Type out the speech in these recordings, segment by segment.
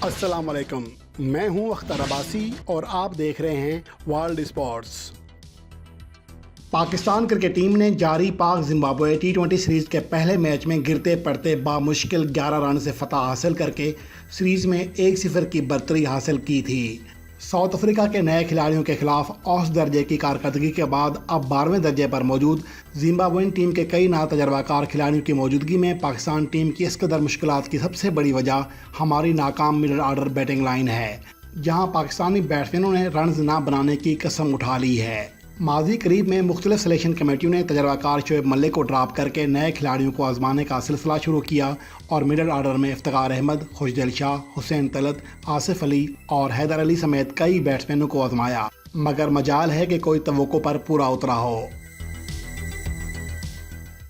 अस्सलाम वालेकुम, मैं हूं अख्तर अब्बासी और आप देख रहे हैं world sports. Pakistan cricket team ने जारी पाक जिम्बाब्वे टी20 सीरीज़ के पहले मैच में गिरते पड़ते बामुश्किल 11 रन से फतह हासिल करके सीरीज़ में 1-0 की बरतरी हासिल की थी। साउथ अफ्रीका के नए खिलाड़ियों के खिलाफ औसत दर्जे की कारकर्दगी के बाद अब 12वें दर्जे पर मौजूद जिम्बाब्वेन टीम के कई नातजर्बाकार खिलाड़ियों की मौजूदगी में पाकिस्तान टीम की इस कदर मुश्किलात की सबसे बड़ी वजह हमारी नाकाम मिडल आर्डर बैटिंग लाइन है, जहां पाकिस्तानी बैट्समैनों ने रन्स न बनाने की कसम उठा ली है। माजी करीब में मुख्तलिफ सिलेक्शन कमेटियों ने तजर्बाकार शोएब मलिक को ड्रॉप करके नए खिलाड़ियों को आजमाने का सिलसिला शुरू किया और मिडल आर्डर में इफ्तिखार अहमद, खुशदिल शाह, हुसैन तलत, आसिफ अली और हैदर अली समेत कई बैट्समैनों को आजमाया, मगर मजाल है कि कोई तवक्को पर पूरा उतरा हो।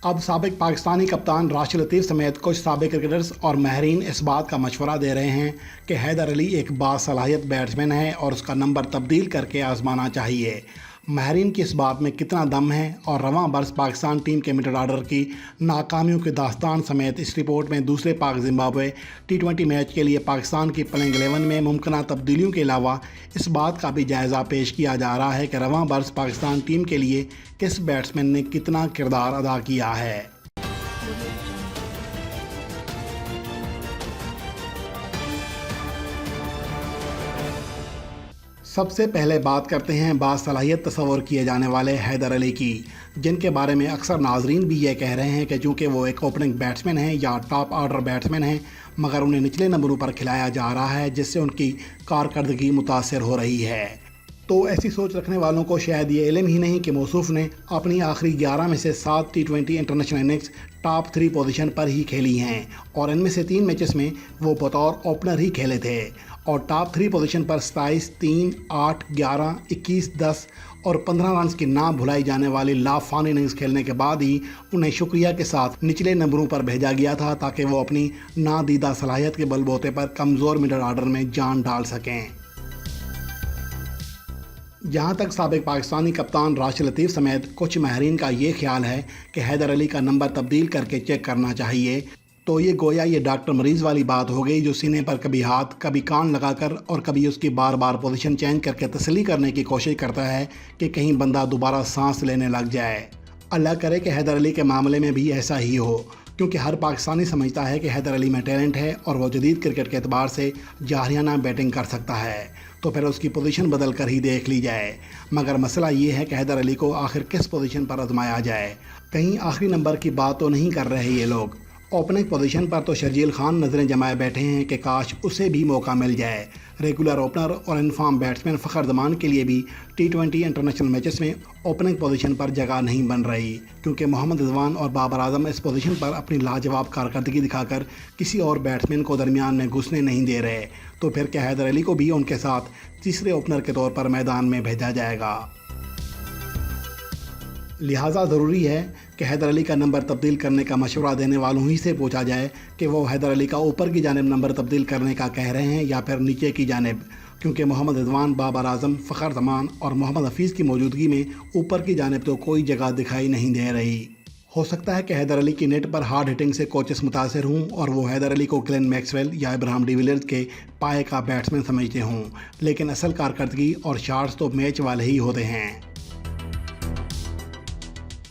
अब साबिक पाकिस्तानी कप्तान राशिद लतीफ़ समेत कुछ साबिक क्रिकेटर्स और माहिरीन इस बात का मशवरा दे रहे हैं कि हैदर अली एक बासलाहियत बैट्समैन है और उसका नंबर तब्दील करके आजमाना चाहिए। माहिरीन की इस बात में कितना दम है और रवां बरस पाकिस्तान टीम के मिडल आर्डर की नाकामियों की दास्तान समेत इस रिपोर्ट में दूसरे पाक जिम्बाब्वे टी20 मैच के लिए पाकिस्तान की प्लेइंग 11 में मुमकिन तब्दीलियों के अलावा इस बात का भी जायज़ा पेश किया जा रहा है कि रवां बरस पाकिस्तान टीम के लिए किस बैट्समैन ने कितना किरदार अदा किया है। सबसे पहले बात करते हैं बासलाहियत तस्वर किए जाने वाले हैदर अली की, जिनके बारे में अक्सर नाजरीन भी ये कह रहे हैं कि चूँकि वो एक ओपनिंग बैट्समैन हैं या टॉप ऑर्डर बैट्समैन हैं, मगर उन्हें निचले नंबरों पर खिलाया जा रहा है, जिससे उनकी कारकर्दगी मुतासर हो रही है। तो ऐसी सोच रखने वालों को शायद ये इल्म ही नहीं कि मौसूफ ने अपनी आखिरी 11 में से 7 टी20 इंटरनेशनल इनिंग्स टॉप 3 पोजीशन पर ही खेली हैं और इनमें से 3 मैचेस में वो बतौर ओपनर ही खेले थे और टॉप 3 पोजीशन पर 27, 3, 8, 11, 21, 10 और 15 रन की ना भुलाई जाने वाली लाफान इनिंग्स खेलने के बाद ही उन्हें शुक्रिया के साथ निचले नंबरों पर भेजा गया था, ताकि वो अपनी नादीदा सलाहियत के बलबूते पर कमज़ोर मिडल आर्डर में जान डाल सकें। जहाँ तक साबिक पाकिस्तानी कप्तान राशिद लतीफ़ समेत कुछ माहिरीन का ये ख्याल है कि हैदर अली का नंबर तब्दील करके चेक करना चाहिए, तो ये गोया ये डॉक्टर मरीज़ वाली बात हो गई, जो सीने पर कभी हाथ कभी कान लगाकर और कभी उसकी बार बार पोजीशन चेंज करके तसल्ली करने की कोशिश करता है कि कहीं बंदा दोबारा सांस लेने लग जाए। अल्लाह करे कि हैदर अली के मामले में भी ऐसा ही हो, क्योंकि हर पाकिस्तानी समझता है कि हैदर अली में टैलेंट है और वह जदीद क्रिकेट के एतबार से जाहिराना बैटिंग कर सकता है, तो फिर उसकी पोजीशन बदल कर ही देख ली जाए। मगर मसला ये है कि हैदर अली को आखिर किस पोजीशन पर आजमाया जाए। कहीं आखिरी नंबर की बात तो नहीं कर रहे ये लोग। ओपनिंग पोजीशन पर तो शर्जील खान नज़रें जमाए बैठे हैं कि काश उसे भी मौका मिल जाए। रेगुलर ओपनर और इनफॉर्म बैट्समैन फ़खर जमान के लिए भी टी20 इंटरनेशनल मैचेस में ओपनिंग पोजीशन पर जगह नहीं बन रही, क्योंकि मोहम्मद रिजवान और बाबर आजम इस पोजीशन पर अपनी लाजवाब कारकर्दगी दिखाकर किसी और बैट्समैन को दरमियान में घुसने नहीं दे रहे, तो फिर क्या हैदर अली को भी उनके साथ तीसरे ओपनर के तौर पर मैदान में भेजा जाएगा। लिहाजा ज़रूरी है कि हैदर अली का नंबर तब्दील करने का मशवरा देने वालों ही से पूछा जाए कि वो हैदर अली का ऊपर की जानिब नंबर तब्दील करने का कह रहे हैं या फिर नीचे की जानिब, क्योंकि मोहम्मद रिजवान, बाबर आजम, फ़खर जमान और मोहम्मद हफीज़ की मौजूदगी में ऊपर की जानिब तो कोई जगह दिखाई नहीं दे रही। हो सकता है कि हैदर अली की नेट पर हार्ड हिटिंग से कोचेस मुतासर हों और वो हैदर अली को ग्लेन मैक्सवेल या इब्राहिम डिविलियर्स के पाए का बैट्समैन समझते हों, लेकिन असल कारकर्दगी और शॉट्स तो मैच वाले ही होते हैं।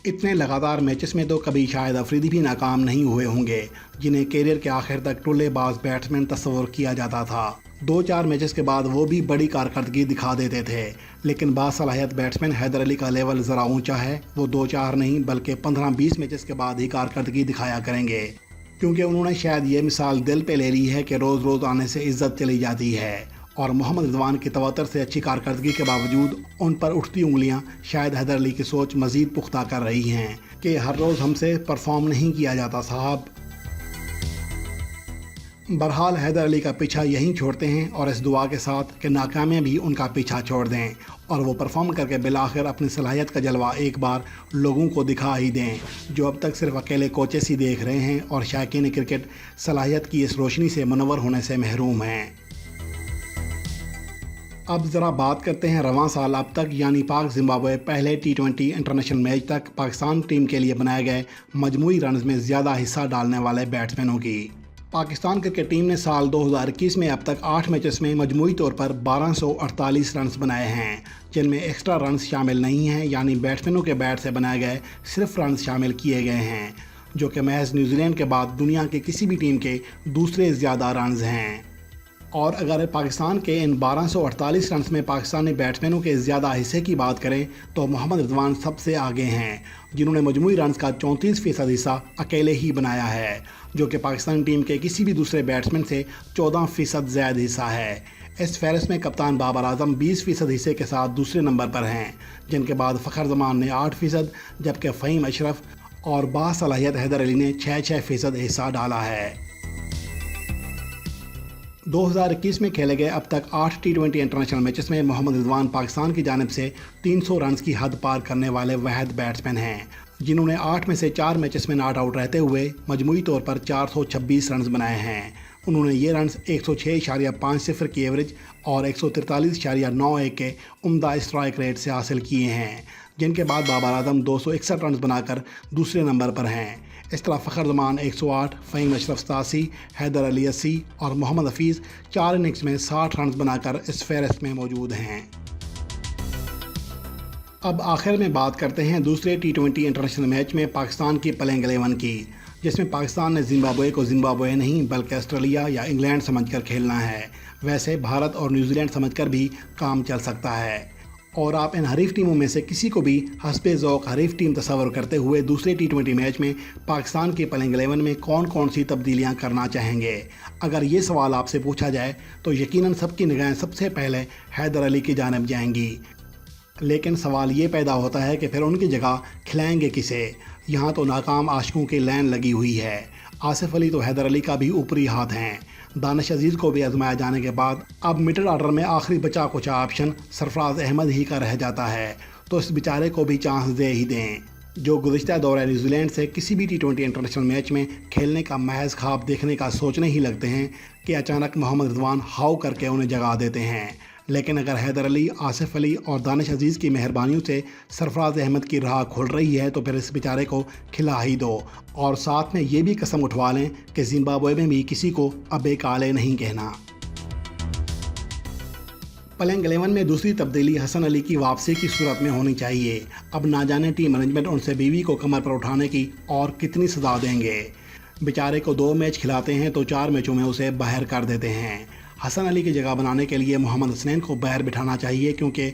इतने लगातार मैचेस में तो कभी शायद अफरीदी भी नाकाम नहीं हुए होंगे, जिन्हें कैरियर के आखिर तक टुल्लेबाज बैट्समैन तस्वर किया जाता था। 2-4 मैचेस के बाद वो भी बड़ी कारकर्दगी दिखा देते थे, लेकिन बासलाहियत बैट्समैन हैदर अली का लेवल ज़रा ऊंचा है। वो 2-4 नहीं बल्कि 15-20 मैचेस के बाद ही कारकर्दगी दिखाया करेंगे, क्योंकि उन्होंने शायद ये मिसाल दिल पे ले ली है कि रोज़ रोज़ आने से इज्जत चली जाती है और मोहम्मद रिजवान की तवत्तर से अच्छी कारकर्दगी के बावजूद उन पर उठती उंगलियां शायद हैदर अली की सोच मज़ीद पुख्ता कर रही हैं कि हर रोज़ हमसे परफॉर्म नहीं किया जाता साहब। बहरहाल हैदर अली का पीछा यहीं छोड़ते हैं और इस दुआ के साथ कि नाकामियाँ भी उनका पीछा छोड़ दें और वो परफॉर्म करके बिलाखिर अपनी सलाहियत का जलवा एक बार लोगों को दिखा ही दें, जो अब तक सिर्फ अकेले कोचेस ही देख रहे हैं और शायकीन क्रिकेट सलाहियत की इस रोशनी से मुनव्वर होने से महरूम हैं। अब ज़रा बात करते हैं रवां साल अब तक यानी पाक जिम्बाब्वे पहले टी20 इंटरनेशनल मैच तक पाकिस्तान टीम के लिए बनाए गए मजमूई रन्स में ज़्यादा हिस्सा डालने वाले बैट्समैनों की। पाकिस्तान क्रिकेट टीम ने साल 2021 में अब तक 8 मैचेस में मजमूई तौर पर 1248 रन्स बनाए हैं, जिनमें एक्स्ट्रा रन्स शामिल नहीं हैं, यानी बैट्समैनों के बैट से बनाए गए सिर्फ रन्स शामिल किए गए हैं, जो कि महज न्यूजीलैंड के बाद दुनिया के किसी भी टीम के दूसरे ज़्यादा रन्स हैं। और अगर पाकिस्तान के इन 1248 रन्स में पाकिस्तानी बैट्समैनों के ज़्यादा हिस्से की बात करें तो मोहम्मद रिजवान सबसे आगे हैं, जिन्होंने मजमूई रन्स का 34% हिस्सा अकेले ही बनाया है, जो कि पाकिस्तानी टीम के किसी भी दूसरे बैट्समैन से 14% ज़्यादा हिस्सा है। इस फहरिस्त में कप्तान बाबर आजम 20% हिस्से के साथ दूसरे नंबर पर हैं, जिनके बाद फ़खर जमान ने 8%, जबकि फ़हीम अशरफ और बासलाहियत हैदर अली ने 6% हिस्सा डाला है। 2021 में खेले गए अब तक 8 T20 इंटरनेशनल मैचेस में मोहम्मद रिजवान पाकिस्तान की जानिब से 300 रन्स की हद पार करने वाले वाहिद बैट्समैन हैं, जिन्होंने 8 में से 4 मैचेस में नॉट आउट रहते हुए मजमूई तौर पर 426 रन्स बनाए हैं। उन्होंने ये रन्स 106.50 की एवरेज और 143.91 के उम्दा स्ट्राइक रेट से हासिल किए हैं, जिनके बाद बाबर आजम 261 रन्स बनाकर दूसरे नंबर पर हैं। इस तरह फ़खर जमान 108, फ़हीम अशरफ 87, हैदर अली 80 और मोहम्मद हफीज़ 4 इनिंग्स में 60 रन्स बनाकर इस फहरिस्त में मौजूद हैं। अब आखिर में बात करते हैं दूसरे T20 इंटरनेशनल मैच में पाकिस्तान की प्लेइंग 11 की, जिसमें पाकिस्तान ने जिम्बाब्वे को जिम्बाब्वे नहीं बल्कि ऑस्ट्रेलिया या इंग्लैंड समझकर खेलना है। वैसे भारत और न्यूजीलैंड समझकर भी काम चल सकता है, और आप इन हरीफ टीमों में से किसी को भी हस्बे ज़ौक़ हरीफ टीम तस्वर करते हुए दूसरे T20 मैच में पाकिस्तान की प्लेइंग 11 में कौन कौन सी तब्दीलियां करना चाहेंगे। अगर ये सवाल आपसे पूछा जाए तो यकीनन सबकी निगाहें सबसे पहले हैदर अली की जानिब जाएंगी, लेकिन सवाल ये पैदा होता है कि फिर उनकी जगह खिलाएंगे किसे। यहाँ तो नाकाम आशिकों की लाइन लगी हुई है। आसिफ अली तो हैदर अली का भी ऊपरी हाथ हैं। दानिश अजीज़ को भी आजमाया जाने के बाद अब मिडिल ऑर्डर में आखिरी बचा कुचा ऑप्शन सरफराज अहमद ही का रह जाता है, तो इस बेचारे को भी चांस दे ही दें, जो गुज़िश्ता दौरे न्यूजीलैंड से किसी भी T20 इंटरनेशनल मैच में खेलने का महज ख्वाब देखने का सोचने ही लगते हैं कि अचानक मोहम्मद रिजवान हाउ करके उन्हें जगा देते हैं। लेकिन अगर हैदर अली, आसिफ अली और दानिश अजीज़ की मेहरबानियों से सरफराज अहमद की राह खुल रही है तो फिर इस बेचारे को खिला ही दो, और साथ में ये भी कसम उठवा लें कि जिम्बाब्वे में भी किसी को अब काले नहीं कहना। प्लेइंग 11 में दूसरी तब्दीली हसन अली की वापसी की सूरत में होनी चाहिए। अब ना जाने टीम मैनेजमेंट उनसे बीवी को कमर पर उठाने की और कितनी सज़ा देंगे। बेचारे को 2 मैच खिलाते हैं तो 4 मैचों में उसे बाहर कर देते हैं। हसन अली की जगह बनाने के लिए मोहम्मद हसनैन को बाहर बिठाना चाहिए, क्योंकि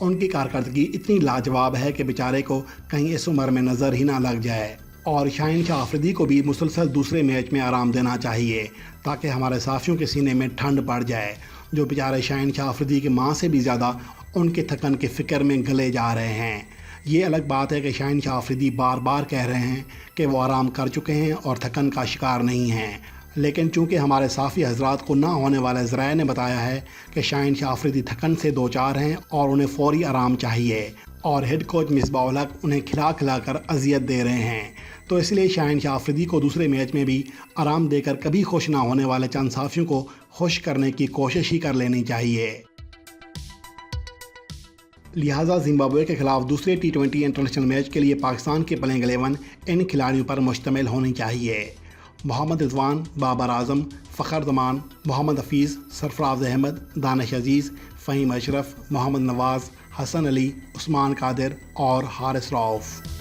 उनकी कारकर्दगी इतनी लाजवाब है कि बेचारे को कहीं इस उम्र में नज़र ही ना लग जाए। और शाहीन शाह अफरीदी को भी मुसलसल दूसरे मैच में आराम देना चाहिए, ताकि हमारे साफियों के सीने में ठंड पड़ जाए, जो बेचारे शाहीन शाह अफरीदी की माँ से भी ज़्यादा उनके थकन की फ़िक्र में गले जा रहे हैं। ये अलग बात है कि शाहीन शाह अफरीदी बार बार कह रहे हैं कि वो आराम कर चुके हैं और थकन का शिकार नहीं हैं, लेकिन चूंकि हमारे साफ़ी हजरात को ना होने वाले ज़राए ने बताया है कि शाहीन शाह अफरीदी थकन से 2-4 हैं और उन्हें फ़ौरी आराम चाहिए, और हेड कोच मिसबाह उल हक उन्हें खिला खिला कर अजियत दे रहे हैं, तो इसलिए शाहीन शाह अफरीदी को दूसरे मैच में भी आराम देकर कभी खुश ना होने वाले चंद साफियों को खुश करने की कोशिश ही कर लेनी चाहिए। लिहाजा जिम्बाब्वे के खिलाफ दूसरे T20 इंटरनेशनल मैच के लिए पाकिस्तान की प्लेइंग 11 इन खिलाड़ियों पर मुश्तमिल होनी चाहिए। मोहम्मद रिजवान, बाबर आजम, फ़खर जमान, मोहम्मद हफीज़, सरफराज अहमद, दानिश अजीज़, फ़हीम अशरफ, मोहम्मद नवाज़, हसन अली, उस्मान कादिर और हारिस रऊफ़।